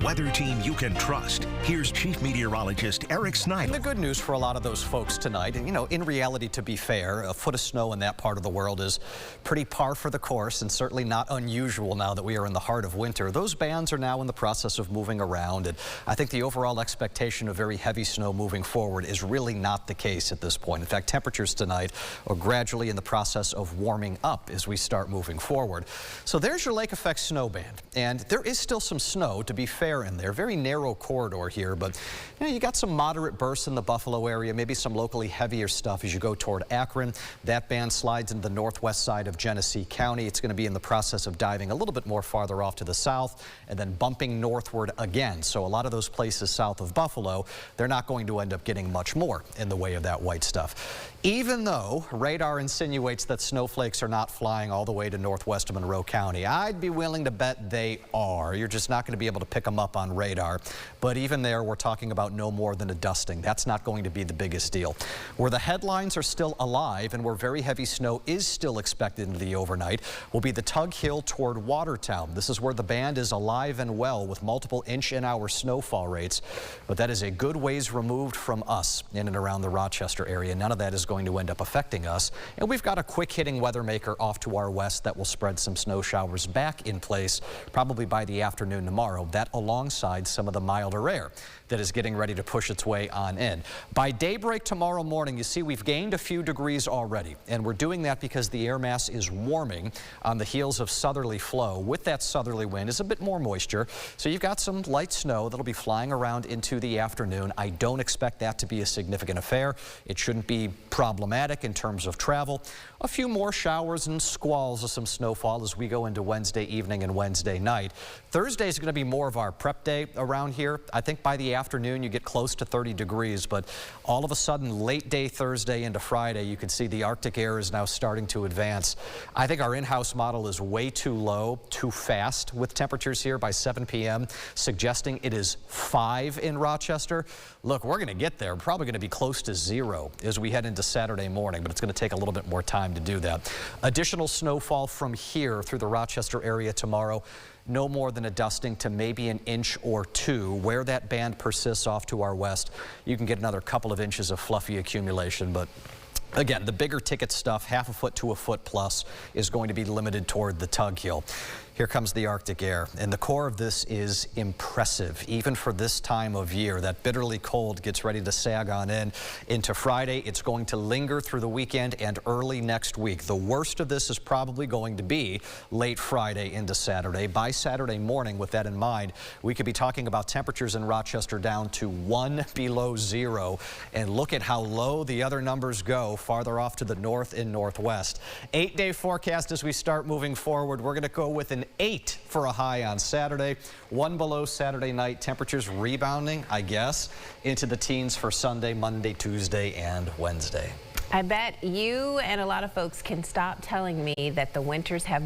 weather team you can trust. Here's Chief Meteorologist Eric Snyder. And the good news for a lot of those folks tonight, and in reality, to be fair, a foot of snow in that part of the world is pretty par for the course and certainly not unusual now that we are in the heart of winter. Those bands are now in the process of moving around, and I think the overall expectation of very heavy snow moving forward is really not the case at this point. In fact, temperatures tonight are gradually in the process of warming up as we start moving forward. So there's your lake effect snow band, and there is still some snow, to be fair, in there. Very narrow corridor here, but you got some moderate bursts in the Buffalo area, maybe some locally heavier stuff as you go toward Akron. That band slides into the northwest side of Genesee County. It's going to be in the process of diving a little bit more farther off to the south and then bumping northward again. So a lot of those places south of Buffalo, they're not going to end up getting much more in the way of that white stuff. Even though radar insinuates that snowflakes are not flying all the way to northwest of Monroe County, I'd be willing to bet they are. You're just not going to be able to pick them up on radar. But even there, we're talking about no more than a dusting. That's not going to be the biggest deal. Where the headlines are still alive and where very heavy snow is still expected into the overnight will be the Tug Hill toward Watertown. This is where the band is alive and well with multiple inch-an-hour snowfall rates. But that is a good ways removed from us in and around the Rochester area. None of that is going to end up affecting us. And we've got a quick-hitting weather maker off to our west that will spread some snow showers back in place probably by the afternoon tomorrow. That alongside some of the milder air that is getting ready to push its way on in. By daybreak tomorrow morning, you see we've gained a few degrees already, and we're doing that because the air mass is warming on the heels of southerly flow. With that southerly wind is a bit more moisture, so you've got some light snow that'll be flying around into the afternoon. I don't expect that to be a significant affair. It shouldn't be problematic in terms of travel. A few more showers and squalls of some snowfall as we go into Wednesday evening and Wednesday night. Thursday is going to be more of our prep day around here. I think by the afternoon you get close to 30 degrees, but all of a sudden late day Thursday into Friday you can see the Arctic air is now starting to advance. I think our in-house model is way too low, too fast with temperatures here by 7 p.m. suggesting it is 5 in Rochester. Look, we're going to get there. We're probably going to be close to 0 as we head into Saturday morning, but it's going to take a little bit more time to do that. Additional snowfall from here through the Rochester area tomorrow. No more than a dusting to maybe an inch or two. Where that band persists off to our west, you can get another couple of inches of fluffy accumulation, but again, the bigger ticket stuff, half a foot to a foot plus, is going to be limited toward the Tug Hill. Here comes the Arctic air, and the core of this is impressive, even for this time of year. That bitterly cold gets ready to sag on in into Friday. It's going to linger through the weekend and early next week. The worst of this is probably going to be late Friday into Saturday. By Saturday morning, with that in mind, we could be talking about temperatures in Rochester down to 1 below 0. And look at how low the other numbers go farther off to the north and northwest. 8-day forecast as we start moving forward. We're going to go with an 8 for a high on Saturday, 1 below Saturday night. Temperatures rebounding, I guess, into the teens for Sunday, Monday, Tuesday, and Wednesday. I bet you and a lot of folks can stop telling me that the winters have been